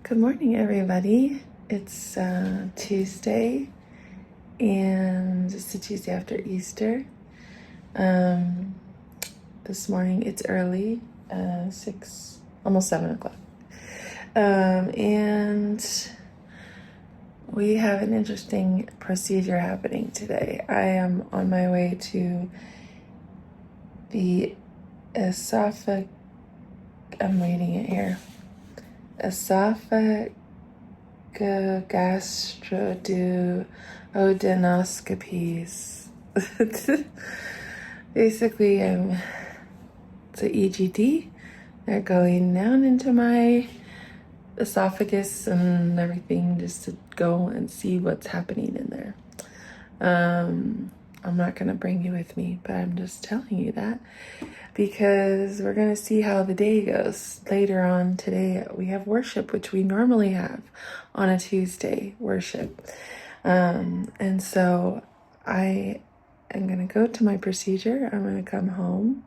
Good morning, everybody. It's Tuesday, and it's the Tuesday after Easter. This morning it's early, 6, almost 7 o'clock. And we have an interesting procedure happening today. I am on my way to the I'm reading it here. Esophagogastroduodenoscopies. Basically, it's an EGD. They're going down into my esophagus and everything just to go and see what's happening in there. I'm not going to bring you with me, but I'm just telling you that because we're going to see how the day goes. Later on today, we have worship, which we normally have on a Tuesday, worship. And so I am going to go to my procedure. I'm going to come home.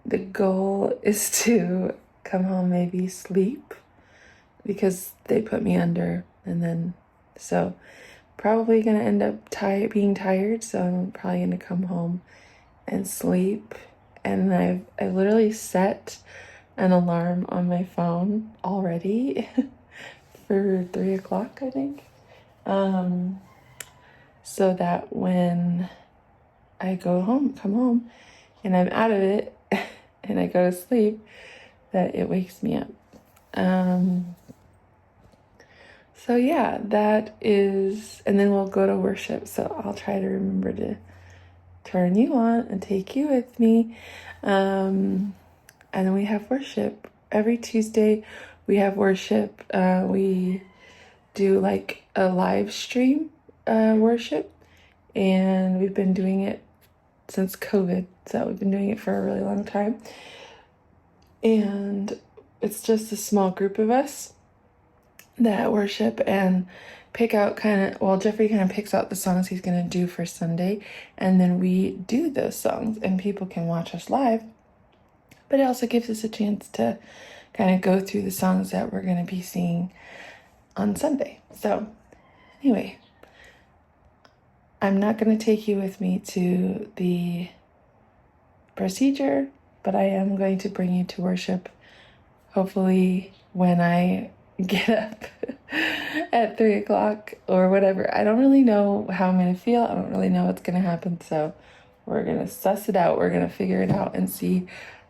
The goal is to come home, maybe sleep, because they put me under, and then so probably going to end up being tired, so I'm probably going to come home and sleep. And I literally set an alarm on my phone already for 3 o'clock, I think, so that when I come home, and I'm out of it, and I go to sleep, that it wakes me up. So yeah, that is, and then we'll go to worship. So I'll try to remember to turn you on and take you with me. And then we have worship. Every Tuesday we have worship. We do like a live stream worship, and we've been doing it since COVID. So we've been doing it for a really long time. And it's just a small group of us that worship and pick out Jeffrey kind of picks out the songs he's going to do for Sunday, and then we do those songs and people can watch us live, but it also gives us a chance to kind of go through the songs that we're going to be singing on Sunday. So anyway, I'm not going to take you with me to the procedure, but I am going to bring you to worship, hopefully when I get up at 3 o'clock or whatever. I don't really know how I'm going to feel. I don't really know what's going to happen. So we're going to suss it out. We're going to figure it out and see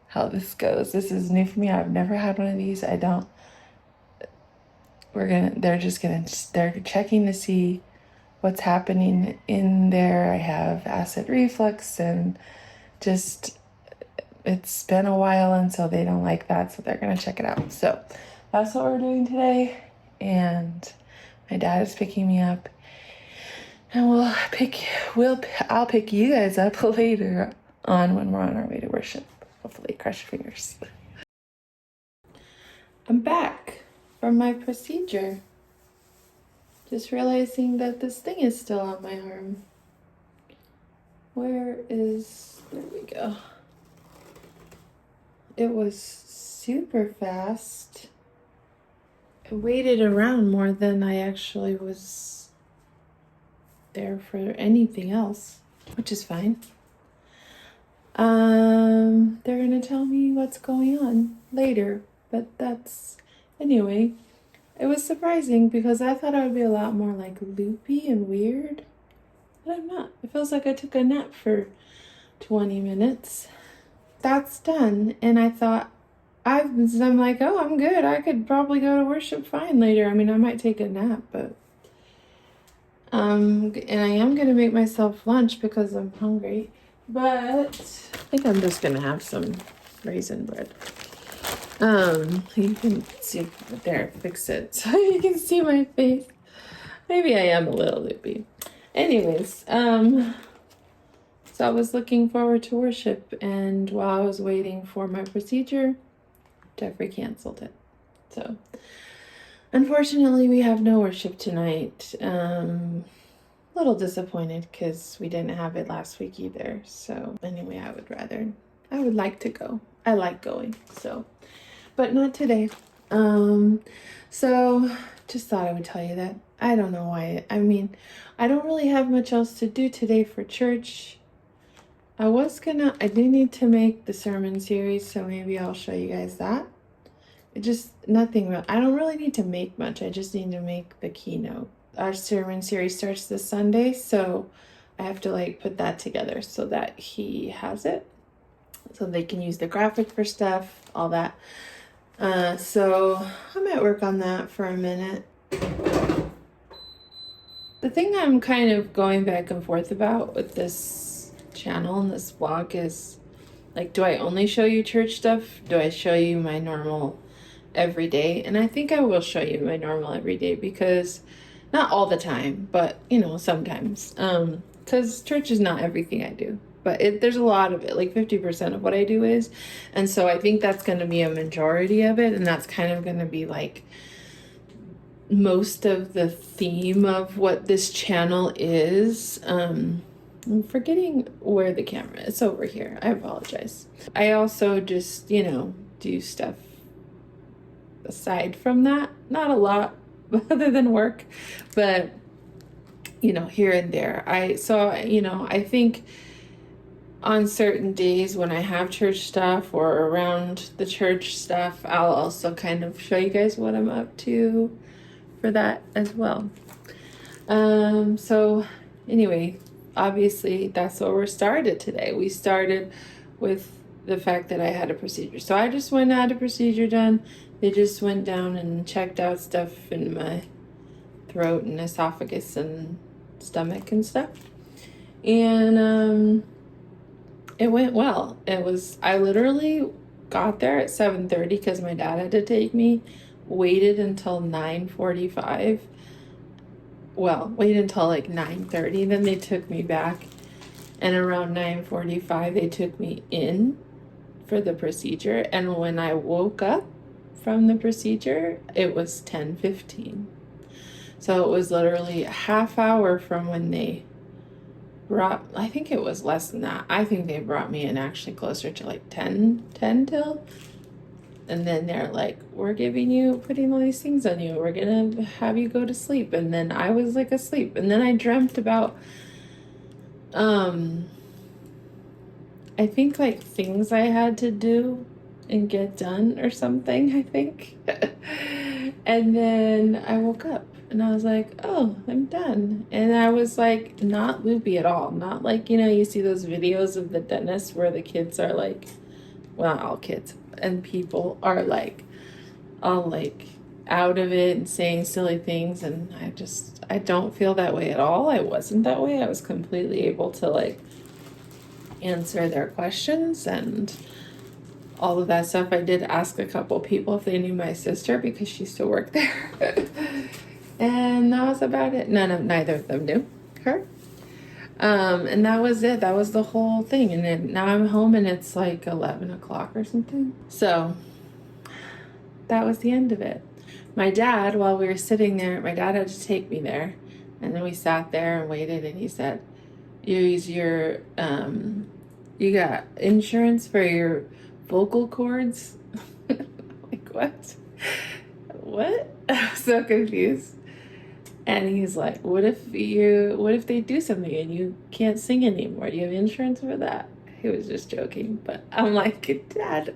how this goes. This is new for me. I've never had one of these. They're checking to see what's happening in there. I have acid reflux and just, it's been a while, and so they don't like that. So they're going to check it out. So that's what we're doing today, and my dad is picking me up, and I'll pick you guys up later on when we're on our way to worship. Hopefully, cross your fingers. I'm back from my procedure. Just realizing that this thing is still on my arm. There we go. It was super fast. I waited around more than I actually was there for anything else, which is fine. They're gonna tell me what's going on later, but anyway, it was surprising because I thought I would be a lot more like loopy and weird, but I'm not. It feels like I took a nap for 20 minutes. That's done, and I thought, I'm like, oh, I'm good. I could probably go to worship fine later. I mean, I might take a nap, but and I am gonna make myself lunch because I'm hungry. But I think I'm just gonna have some raisin bread. You can see there, fix it so you can see my face. Maybe I am a little loopy. Anyways, so I was looking forward to worship, and while I was waiting for my procedure, Jeffrey canceled it. So unfortunately we have no worship tonight. A little disappointed because we didn't have it last week either. So anyway, I would like to go. I like going, so, but not today. So just thought I would tell you that. I don't know why. I mean, I don't really have much else to do today for church. I do need to make the sermon series, so maybe I'll show you guys that. It just, nothing real. I don't really need to make much. I just need to make the keynote. Our sermon series starts this Sunday, so I have to like put that together so that he has it, so they can use the graphic for stuff, all that. So I might work on that for a minute. The thing I'm kind of going back and forth about with this channel and this vlog is, like, do I only show you church stuff? Do I show you my normal everyday? And I think I will show you my normal everyday, because not all the time, but you know, sometimes. Because church is not everything I do, but there's a lot of it, like 50% of what I do is. And so I think that's going to be a majority of it. And that's kind of going to be like most of the theme of what this channel is. I'm forgetting where the camera is. It's over here. I apologize. I also just, you know, do stuff aside from that. Not a lot other than work, but you know, here and there. You know, I think on certain days when I have church stuff or around the church stuff, I'll also kind of show you guys what I'm up to for that as well. So anyway, obviously that's where we started today. We started with the fact that I had a procedure. So I just went and had a procedure done. They just went down and checked out stuff in my throat and esophagus and stomach and stuff. And it went well. I literally got there at 7:30 because my dad had to take me, waited until 9:45. Well, waited until like 9:30, then they took me back, and around 9:45 they took me in for the procedure, and when I woke up from the procedure, it was 10:15. So it was literally a half hour from when they I think it was less than that. I think they brought me in actually closer to like 10 till. And then they're like, we're putting all these things on you. We're going to have you go to sleep. And then I was like asleep. And then I dreamt about, I think like things I had to do and get done or something, I think. And then I woke up and I was like, oh, I'm done. And I was like, not loopy at all. Not like, you know, you see those videos of the dentist where the kids are like, well, not all kids, and people are like all like out of it and saying silly things. And I don't feel that way at all. I wasn't that way. I was completely able to like answer their questions and all of that stuff. I did ask a couple people if they knew my sister because she used to work there. And that was about it. Neither of them knew her. And that was it. That was the whole thing. And then now I'm home and it's like 11 o'clock or something. So that was the end of it. My dad, while we were sitting there, my dad had to take me there. And then we sat there and waited, and he said, you got insurance for your vocal cords? Like, what? What? I was so confused. And he's like, what if they do something and you can't sing anymore? Do you have insurance for that? He was just joking. But I'm like, Dad,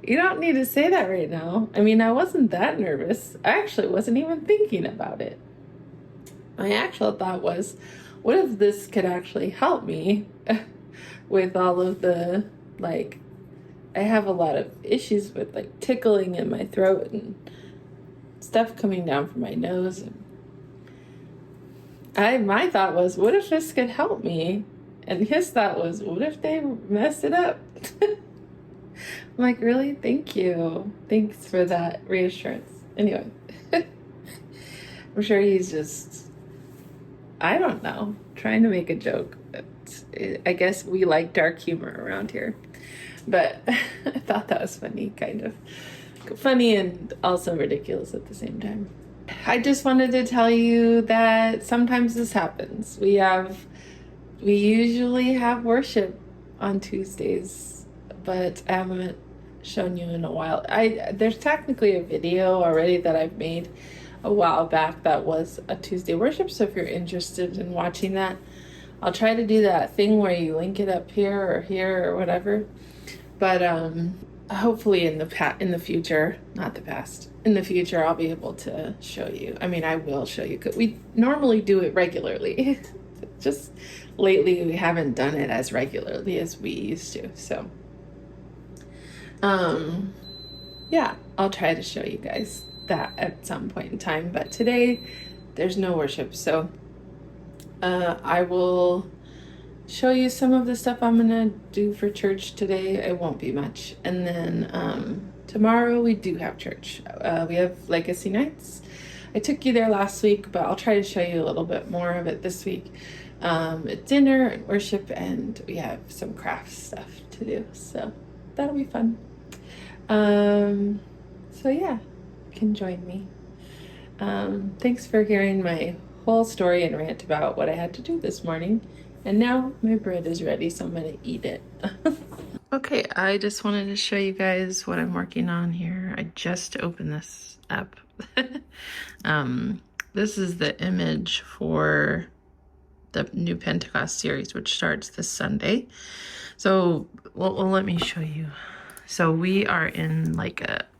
you don't need to say that right now. I mean, I wasn't that nervous. I actually wasn't even thinking about it. My actual thought was, what if this could actually help me with all of the, like, I have a lot of issues with like tickling in my throat and stuff coming down from my nose. And my thought was, what if this could help me? And his thought was, what if they messed it up? I'm like, really? Thank you. Thanks for that reassurance. Anyway, I'm sure he's just, I don't know, trying to make a joke. I guess we like dark humor around here. But I thought that was funny, kind of. Funny and also ridiculous at the same time. I just wanted to tell you that sometimes this happens. We usually have worship on Tuesdays, but I haven't shown you in a while. There's technically a video already that I've made a while back that was a Tuesday worship, so if you're interested in watching that, I'll try to do that thing where you link it up here or whatever. But hopefully in the future, not the past, in the future I'll be able to show you. I mean, I will show you, 'cause we normally do it regularly. Just lately we haven't done it as regularly as we used to. So yeah, I'll try to show you guys that at some point in time, but today there's no worship, so I will show you some of the stuff I'm gonna do for church today. It won't be much. And then tomorrow we do have church. We have legacy nights. I took you there last week, but I'll try to show you a little bit more of it this week. Dinner and worship, and we have some craft stuff to do, so that'll be fun. So yeah, you can join me. Thanks for hearing my whole story and rant about what I had to do this morning. And now my bread is ready, so I'm gonna eat it. Okay, I just wanted to show you guys what I'm working on here. I just opened this up. This is the image for the new Pentecost series, which starts this Sunday. So, well, let me show you. So we are in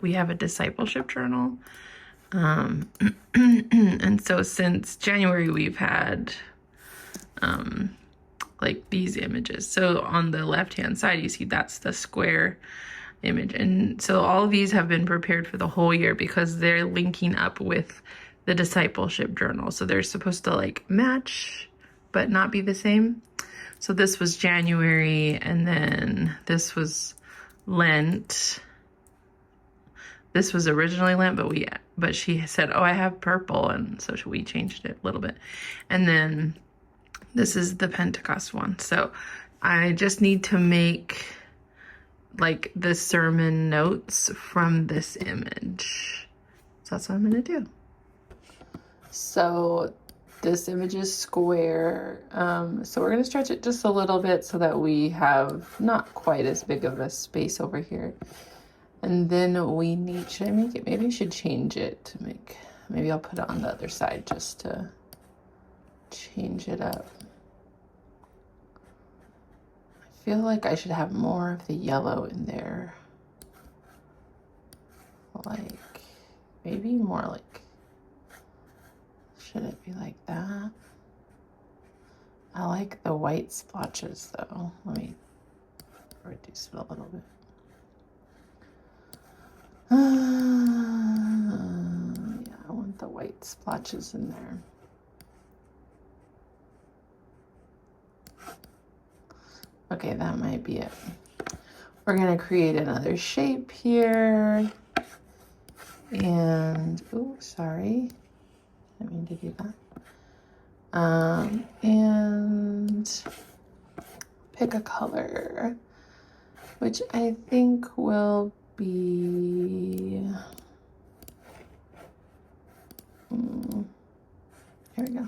we have a discipleship journal. And so since January, we've had like these images. So on the left-hand side, you see that's the square image. And so all of these have been prepared for the whole year because they're linking up with the discipleship journal. So they're supposed to like match, but not be the same. So this was January, and then this was Lent. This was originally Lent, but she said, oh, I have purple, and so we changed it a little bit. And then this is the Pentecost one. So I just need to make like the sermon notes from this image. So that's what I'm gonna do. So this image is square. So we're gonna stretch it just a little bit so that we have not quite as big of a space over here. And then we need, should I make it? Maybe I should change it to make, maybe I'll put it on the other side just to change it up. I feel like I should have more of the yellow in there. Like, maybe more like, should it be like that? I like the white splotches though. Let me reduce it a little bit. Yeah, I want the white splotches in there. Okay, that might be it. We're gonna create another shape here. And, oh, sorry. I didn't mean to do that. And pick a color, which I think will be, here we go.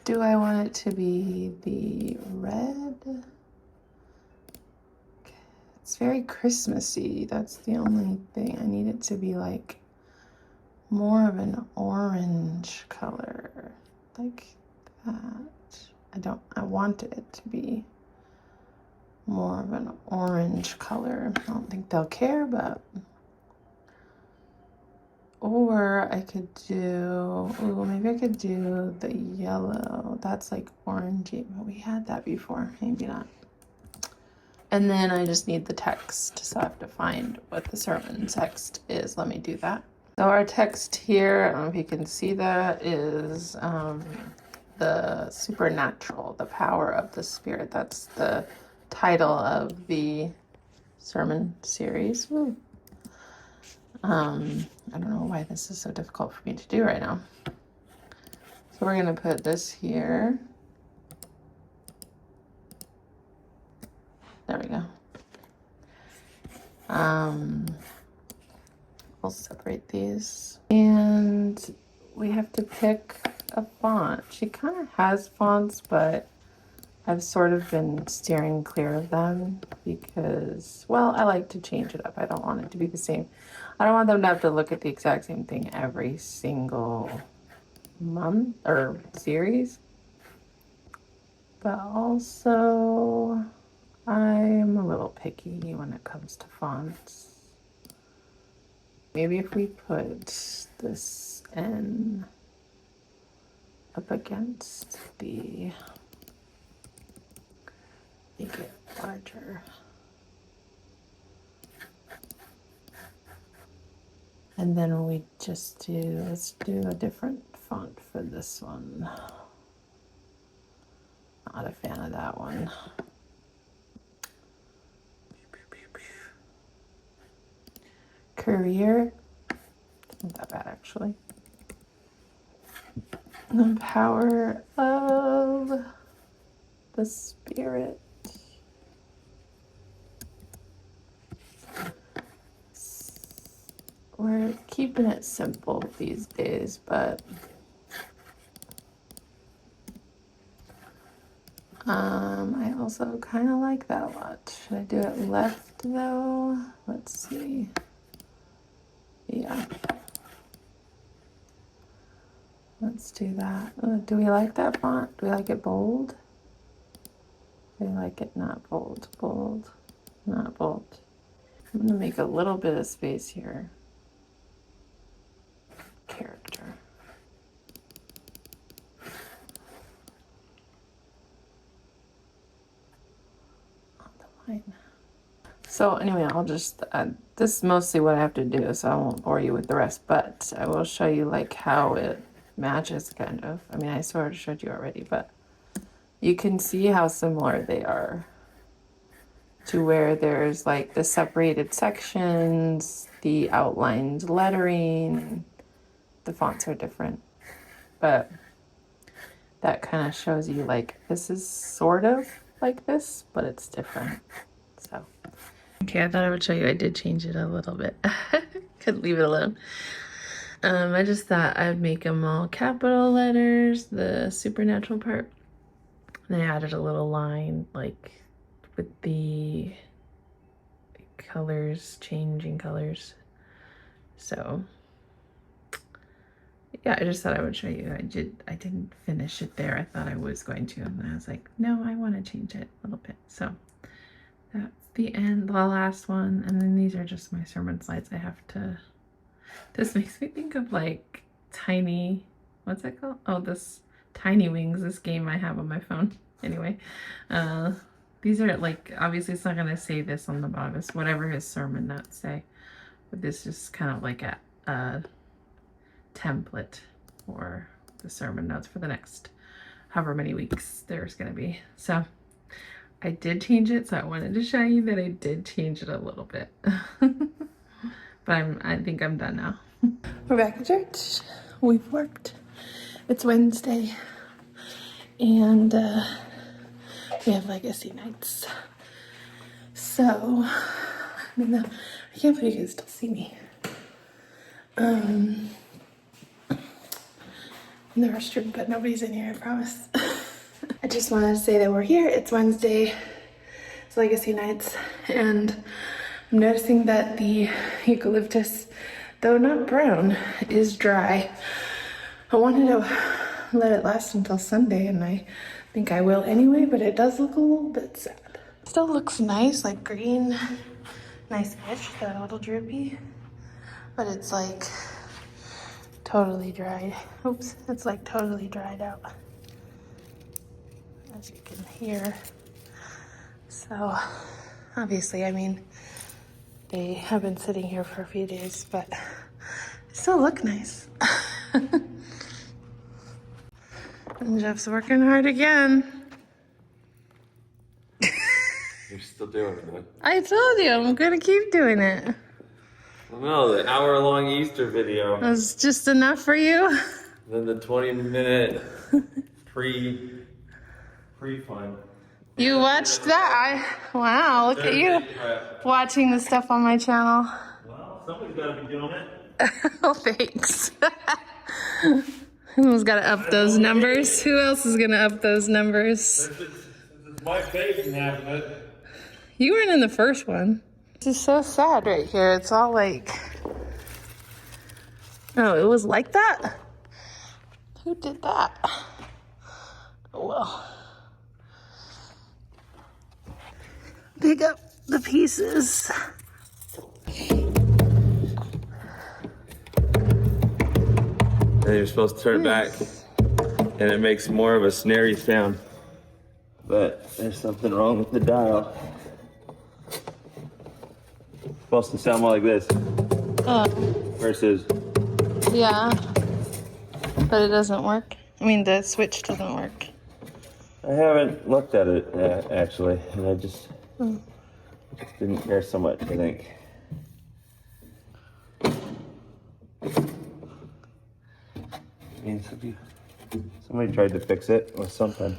Do I want it to be the red? It's very Christmassy. That's the only thing. I need it to be like more of an orange color, like that. I want it to be more of an orange color. I don't think they'll care, but, or I could do, maybe I could do the yellow. That's like orangey, but we had that before, maybe not. And then I just need the text, so I have to find what the sermon text is. Let me do that. So our text here, I don't know if you can see that, is the supernatural, the power of the Spirit. That's the title of the sermon series. I don't know why this is so difficult for me to do right now. So we're gonna put this here. There we go. I'll separate these. And we have to pick a font. She kind of has fonts, but I've sort of been steering clear of them because, well, I like to change it up. I don't want it to be the same. I don't want them to have to look at the exact same thing every single month or series. But also, I'm a little picky when it comes to fonts. Maybe if we put this N up against the, make it larger. And then we just do, let's do a different font for this one. Not a fan of that one. Career, not that bad actually. The power of the spirit. We're keeping it simple these days, but I also kind of like that a lot. Should I do it left though? Let's see. Yeah. Let's do that. Do we like that font? Do we like it bold? Do we like it not bold? Bold, not bold. I'm gonna make a little bit of space here. Character. On the line. So anyway, I'll just, this is mostly what I have to do, so I won't bore you with the rest, but I will show you like how it matches kind of. I mean, I sort of showed you already, but you can see how similar they are to where there's like the separated sections, the outlined lettering, the fonts are different, but that kind of shows you like this is sort of like this, but it's different. So okay, I thought I would show you. I did change it a little bit. Couldn't leave it alone. I just thought I would make them all capital letters, the supernatural part. And I added a little line like with the colors, changing colors. So yeah, I just thought I would show you. I didn't finish it there. I thought I was going to, and I was like, no, I want to change it a little bit. So that's the end, the last one. And then these are just my sermon slides. I have to, this makes me think of like tiny, what's it called? Oh, this Tiny Wings, this game I have on my phone. Anyway, these are like, obviously it's not going to say this on the bottom. It's whatever his sermon notes say. But this is kind of like a template for the sermon notes for the next however many weeks there's going to be. So I did change it, so I wanted to show you that I did change it a little bit. But I think I'm done now. We're back at church. We've worked. It's Wednesday. And we have legacy nights. So, I can't believe you can still see me. In the restroom, but nobody's in here, I promise. I just wanted to say that we're here. It's Wednesday. It's legacy nights. And I'm noticing that the eucalyptus, though not brown, is dry. I wanted to let it last until Sunday, and I think I will anyway, but it does look a little bit sad. Still looks nice, like green, nice-ish, a little droopy, but it's like totally dried. Oops, it's like totally dried out, as you can hear. So obviously, I mean, they have been sitting here for a few days, but they still look nice. And Jeff's working hard again. You're still doing it. I told you, I'm gonna keep doing it. Well, no, the hour-long Easter video. Was just enough for you? Then the 20-minute pre-fun. You watched that? Wow, look at you watching the stuff on my channel. Well, somebody's got to be doing it. Oh, thanks. Who's got to up those numbers? Who else is gonna up those numbers? Since My face in half of it. You weren't in the first one. This is so sad right here. It's all like... Oh, it was like that? Who did that? Oh, well. Pick up the pieces. And you're supposed to turn it back, and it makes more of a snary sound. But there's something wrong with the dial. It's supposed to sound more like this. Versus. Yeah. But it doesn't work. I mean, the switch doesn't work. I haven't looked at it actually, and I just didn't care so much, I think. I mean, somebody tried to fix it with something.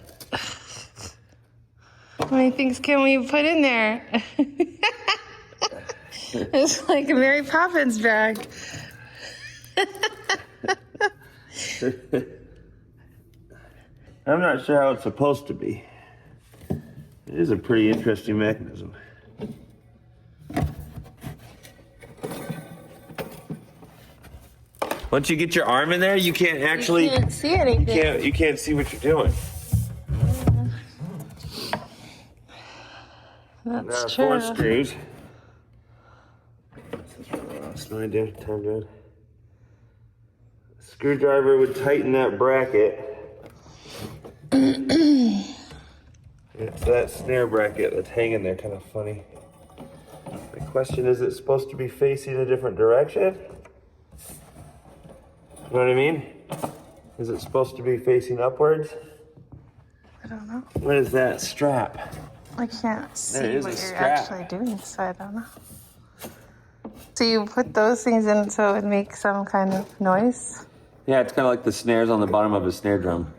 How many things can we put in there? It's like a Mary Poppins bag. I'm not sure how it's supposed to be. It is a pretty interesting mechanism. Once you get your arm in there, you can't actually... You can't see anything. You can't see what you're doing. That's true. 4 screws. That's my time, dude. Screwdriver would tighten that bracket. It's that snare bracket that's hanging there, kind of funny. The question is it supposed to be facing a different direction? You know what I mean? Is it supposed to be facing upwards? I don't know. What is that strap? I can't see There is what a you're strap. actually doing, so I don't know. So you put those things in so it would make some kind of noise? Yeah, it's kind of like the snares on the bottom of a snare drum.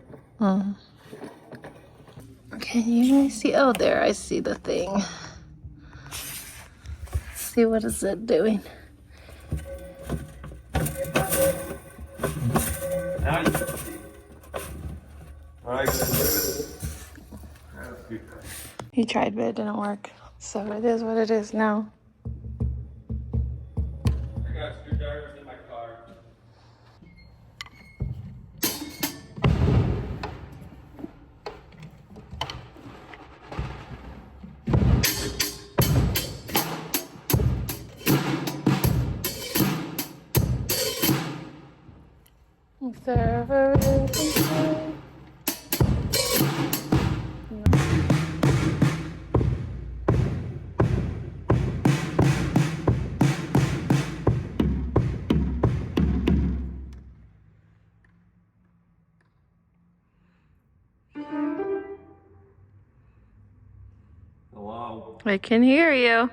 Can you see? Oh, there, I see the thing. See, what is it doing? Now you can see. All right, You tried, but it didn't work. So it is what it is now. I got screwdrivers in my car. Server Hello. I can hear you.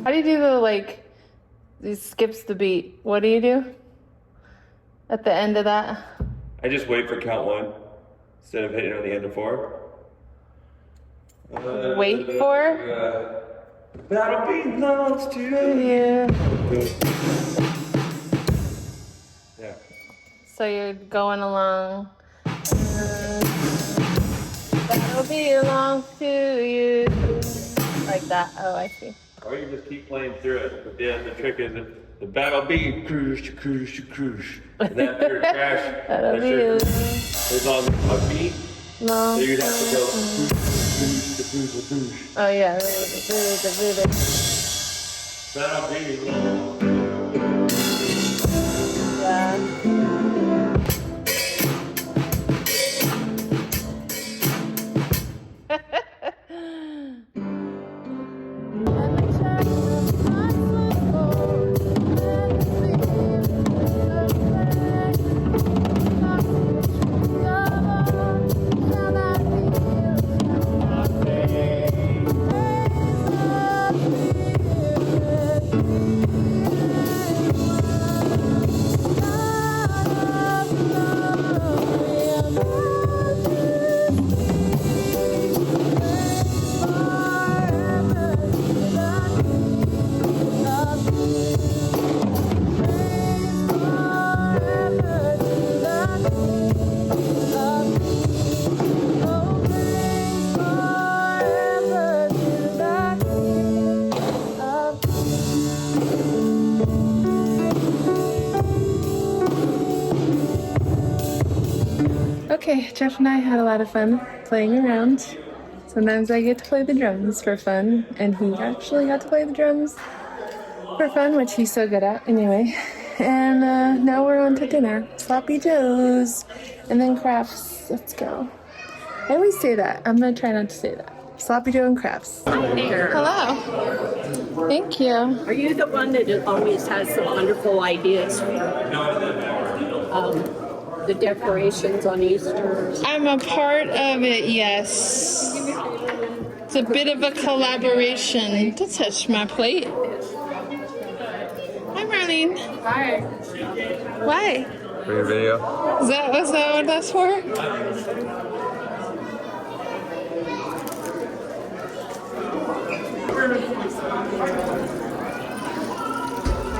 How do you do the, like, it skips the beat? What do you do at the end of that? I just wait for count 1 instead of hitting on the end of 4. Wait for? Battle belongs to you. Yeah. Yeah. So you're going along. That'll belong to you. Like that. Oh, I see. Or you just keep playing through it. But yeah, the trick is the battle beat cruise. And that better crash. That'll be is on a beat. No. So you'd have to go Oh yeah. battle beat. Yeah. Okay, Jeff and I had a lot of fun playing around. Sometimes I get to play the drums for fun, and he actually got to play the drums for fun, which he's so good at anyway. And now we're on to dinner. Sloppy Joes, and then crafts. Let's go. I always say that. I'm gonna try not to say that. Sloppy Joe and crafts. Hello. Thank you. Are you the one that always has some wonderful ideas for the decorations on Easter? I'm a part of it, yes. It's a bit of a collaboration. Don't touch my plate. Hi, Marlene. Hi. Why? For your video. Is that what that's for?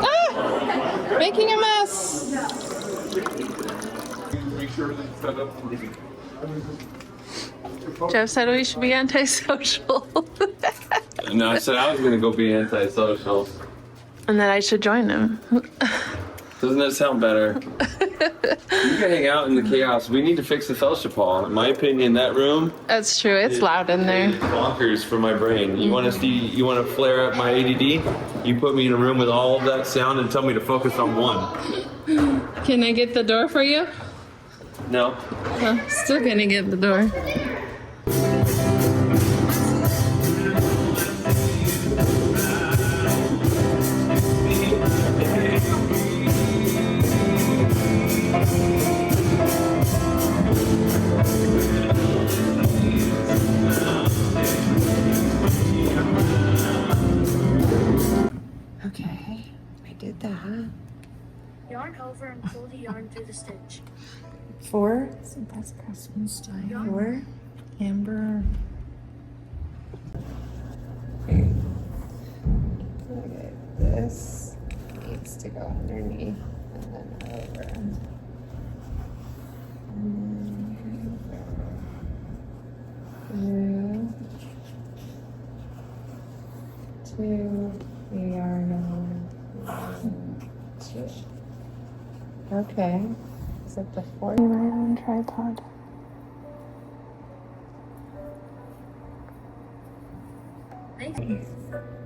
Ah! Making a mess. Jeff said we should be antisocial. No, I said I was gonna go be antisocial. And that I should join him. Doesn't that sound better? You can hang out in the chaos. We need to fix the fellowship hall. In my opinion, that room That's true. It's loud in there. is bonkers for my brain. You want to see? You want to flare up my ADD? You put me in a room with all of that sound and tell me to focus on one. Can I get the door for you? No. Oh, still gonna get the door. Okay, I did that. Yarn over and pull the yarn through the stitch. 4. So that's Craftsman style. 4. Amber. Okay, this needs to go underneath and then over. And then through, 2, yarn on, 2. Okay. Is it the 4th? My own tripod.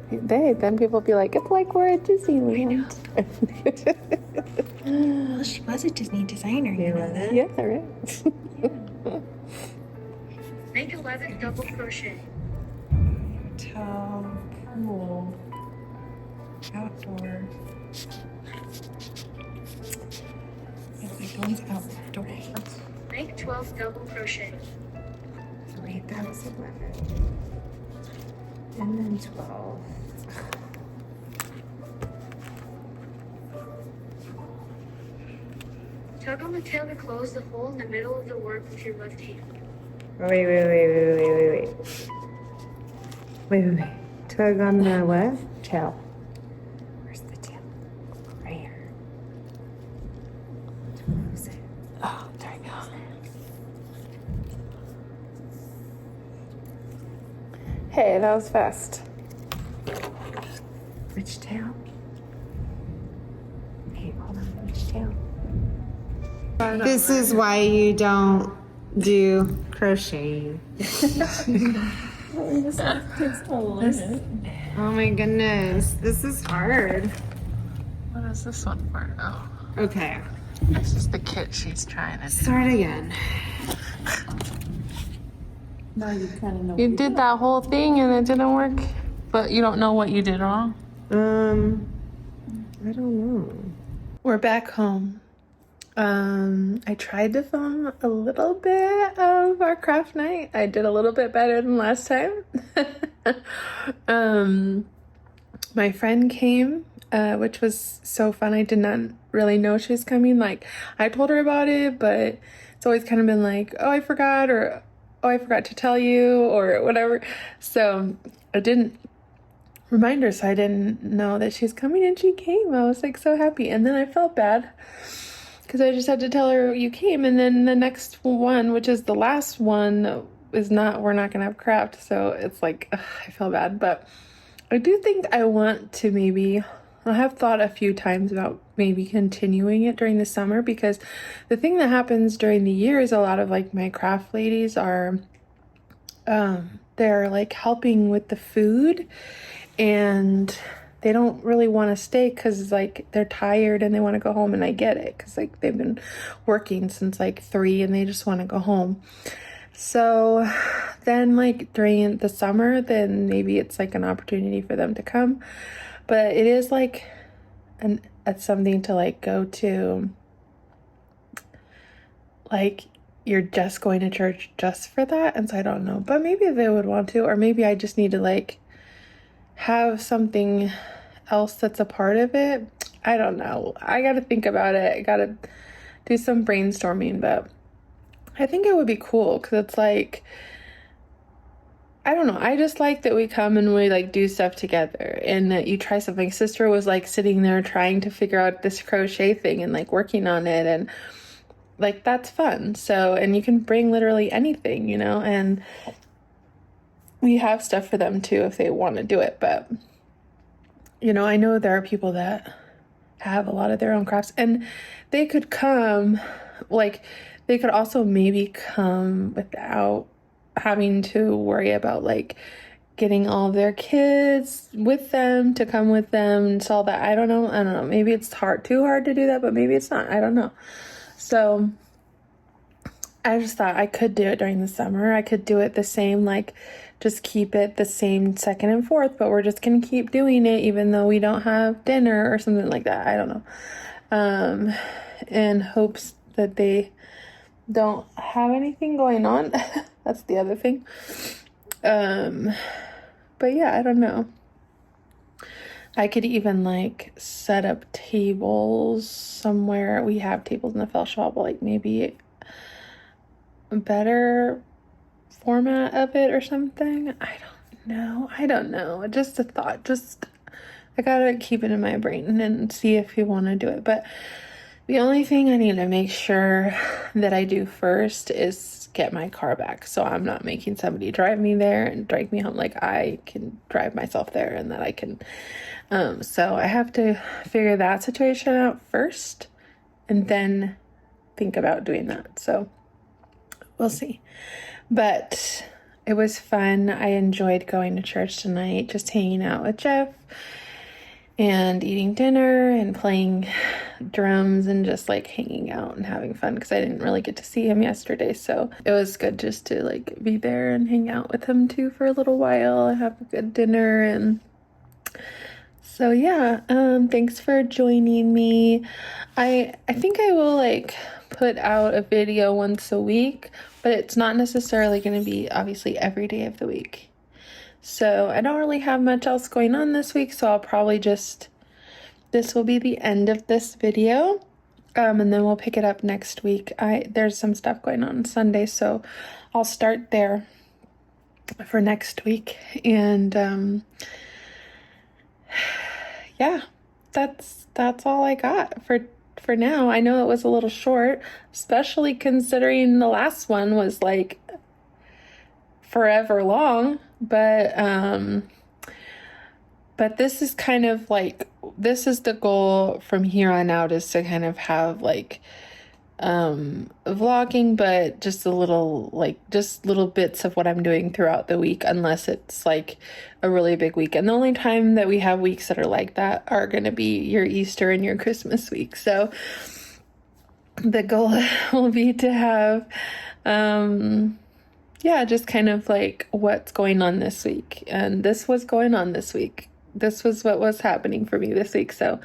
Then people be like, it's like we're at Disneyland. Well, she was a Disney designer, you know that? Yeah, right. Make 11 double crochet. Tall, pool, outdoor. Everything's outdoors. Make 12 double crochet. Wait, that was 11. And then 12. Tug on the tail to close the hole in the middle of the work with your left hand. Wait. Tug on the what? Tail. Where's the tail? Right here. Close it. Oh, there you go. Hey, that was fast. Which tail? Hey, hold on. Which tail? This is why you don't do crocheting. Oh my goodness, this is hard. What is this one for? Oh, Okay, this is the kit she's trying to do. start again. You did that whole thing and it didn't work, but you don't know what you did wrong. I don't know. We're back home. I tried to film a little bit of our craft night. I did a little bit better than last time. My friend came, which was so fun. I did not really know she was coming. Like, I told her about it, but it's always kind of been like, oh, I forgot, or oh, I forgot to tell you, or whatever. So I didn't remind her, so I didn't know that she was coming, and she came. I was like so happy, and then I felt bad because I just had to tell her you came, and then the next one, which is the last one, is not, we're not gonna have craft, so it's like, ugh, I feel bad. But I do think I want to maybe I have thought a few times about maybe continuing it during the summer, because the thing that happens during the year is a lot of like my craft ladies are they're like helping with the food, and they don't really want to stay because like they're tired and they want to go home, and I get it because like they've been working since like 3 and they just want to go home. So then like during the summer, then maybe it's like an opportunity for them to come. But it is like it's something to like go to, like you're just going to church just for that. And so I don't know, but maybe they would want to, or maybe I just need to like have something else that's a part of it. I don't know. I got to think about it. I got to do some brainstorming, but I think it would be cool because it's like, I don't know. I just like that we come and we like do stuff together and that you try something. Sister was like sitting there trying to figure out this crochet thing and like working on it, and like that's fun. So, and you can bring literally anything, you know, and we have stuff for them too if they want to do it. But, you know, I know there are people that have a lot of their own crafts, and they could come, like, they could also maybe come without having to worry about like getting all of their kids with them to come with them and all that. I don't know. Maybe it's too hard to do that, but maybe it's not. I don't know. So I just thought I could do it during the summer. I could do it the same, like just keep it the same 2nd and 4th, but we're just going to keep doing it even though we don't have dinner or something like that. I don't know. In hopes that they don't have anything going on. That's the other thing. But yeah, I don't know. I could even like set up tables somewhere. We have tables in the fell shop, but like maybe a better format of it or something. I don't know. Just a thought. I gotta keep it in my brain and see if you want to do it. But the only thing I need to make sure that I do first is get my car back. So I'm not making somebody drive me there and drag me home. Like I can drive myself there, and that I can. So I have to figure that situation out first and then think about doing that. So we'll see. But it was fun. I enjoyed going to church tonight, just hanging out with Jeff and eating dinner and playing drums and just like hanging out and having fun because I didn't really get to see him yesterday. So it was good just to like be there and hang out with him too for a little while and have a good dinner. And so yeah, thanks for joining me. I think I will like put out a video once a week, but it's not necessarily going to be obviously every day of the week. So I don't really have much else going on this week, so I'll probably this will be the end of this video, and then we'll pick it up next week. There's some stuff going on Sunday, so I'll start there for next week. And yeah, that's all I got for now. I know it was a little short, especially considering the last one was like forever long. But this is kind of like, this is the goal from here on out, is to kind of have like vlogging, but just little bits of what I'm doing throughout the week, unless it's like a really big week. And the only time that we have weeks that are like that are going to be your Easter and your Christmas week. So the goal will be to have just kind of like what's going on this week. And this was going on this week. This was what was happening for me this week. So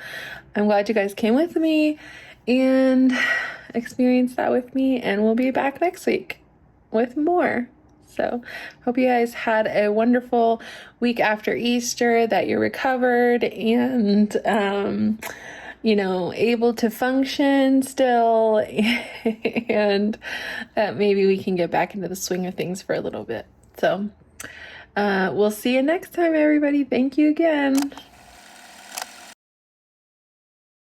I'm glad you guys came with me and experienced that with me. And we'll be back next week with more. So hope you guys had a wonderful week after Easter, that you're recovered and, able to function still, and that maybe we can get back into the swing of things for a little bit. So we'll see you next time, everybody. Thank you again.